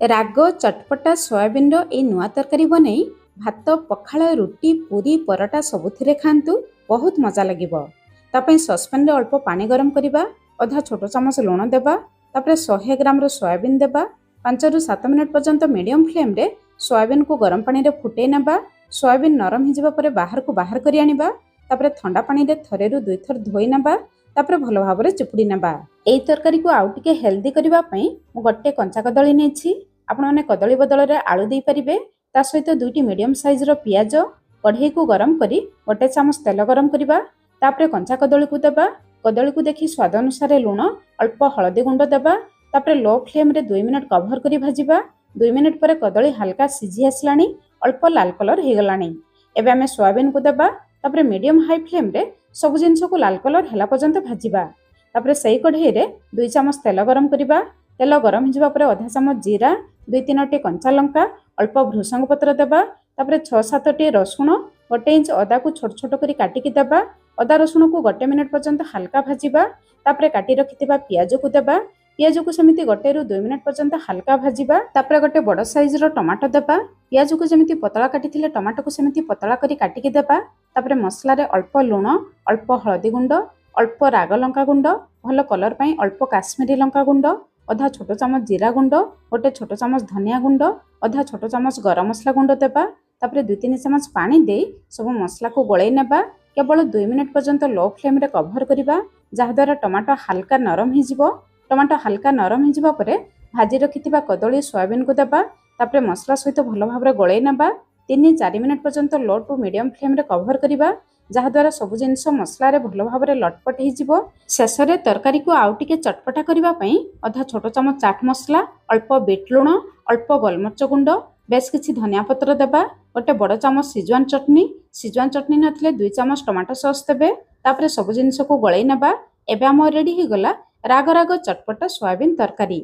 राग चटपटा सोयाबीन ए नुआ तरकारी बनै भात पखाल रुटी पूरी परोटा सबुथिरे खातु बहुत मजा लगे। तापई सस्पेन अल्प पानी गरम करवा अधा छोट चामच लुण देवा 100 ग्राम सोयाबीन देवा 5 ରୁ 7 मिनट पर्यंत मीडियम फ्लेम रे सोयाबीन को गरम पानी रे फुटे नेबा। सोयाबीन नरम हिजिबा परे बाहर को बाहर करि आनिबा। तापरे ठंडा पानी रे थरे रु दुई थर धोई नेबा। तापरे भलो भाबरे चिपुडी नेबा। एई तरकारी को आउ टिके हेल्दी करबा पई मु गट्टे कंचा कदली नेछि। आपण माने कदली बदल रे आलू दे परिबे। ता सहित दुईटी मीडियम साइज रो पियाज कढ़ई को गरम करी गोटे चामच तेल गरम करबा। तापरे कंचा कदली को देबा। कदली को देखि स्वाद अनुसार लुण अल्प हळदी गुंड देबा। तापरे लो फ्लेम रे 2 मिनिट कवर करी भाजिबा। 2 मिनिट परे कदली हल्का सिझी आसलानी अल्प लाल कलर हे गलानी। एबे हमें सोयाबीन को देबा। तापरे मीडियम हाई फ्लेम रे सब जिंस को लाल कलर हेला पर्यंत भाजिबा। तापरे सही कढ़ई रे 2 चामच तेल गरम करबा। तेल गरम हिजिबा परे आधा चामच जीरा 2-3 टी कंचा लंका अल्प भृसंग पत्र देबा। तापरे 6-7 टी रसुण 1 इंच अदा को छोट छोट करी काटिकी देबा। अदा रसुण को 1 मिनिट पर्यंत हल्का भाजिबा। तापरे काटी रखिथिबा पियाज को देबा। पियाज को सेमिति 1 ରୁ 2 मिनिट पर्यंत हल्का भाजिबा। तापरे गोटे बड़ साइज रो टमाटो देबा। पियाज को जेमिति पतला काटिथिले टमाटो को सेमिति पतला करी काटिकी देबा। तापरे मसला रे अल्प लुण अल्प हळदी गुंड अल्प राग लंका गुंड भलो कलर पई अल्प काश्मीरी लंका गुंड अधा छोट चामच जीरा गुंड गोटे छोट चामच धनिया गुंड अधा छोट चामच गरम मसला गुंड देबा। तापरे 2-3 चामच पानी दे सब मसला को गळै नेबा। केवल 2 मिनिट पर्यंत लो फ्लेम रे कवर करिबा जहा द्वारा टमाटो हल्का नरम हिजिबो। टमाटो हल्का नरम हिजिबा परे भाजी रखिथिबा कदली सोयाबीन को देबा। तापरे मसला सहित भलो भाबरे गळै नेबा। 3-4 मिनिट पर्यंत लो टू मीडियम फ्लेम रे कवर करिबा जहा द्वारा सब जिंस मसला रे भलो भाबरे लटपट हिजिबो। शेष रे तरकारी को आउ टिके चटपटा करिबा पई अधा छोट चामच चाट मसला अल्प बीट लुण अल्प गोलमर्च गुंड बेस किछि धनिया पत्र देबा। गोटे बड़ चामच सिजवान चटनी नथिले 2 चामच टमाटो सॉस देबे। तापरे सब जिंस को गळै नेबा। एबे हम रेडी हि गला राग राग चटपटा सोयाबीन तरकारी।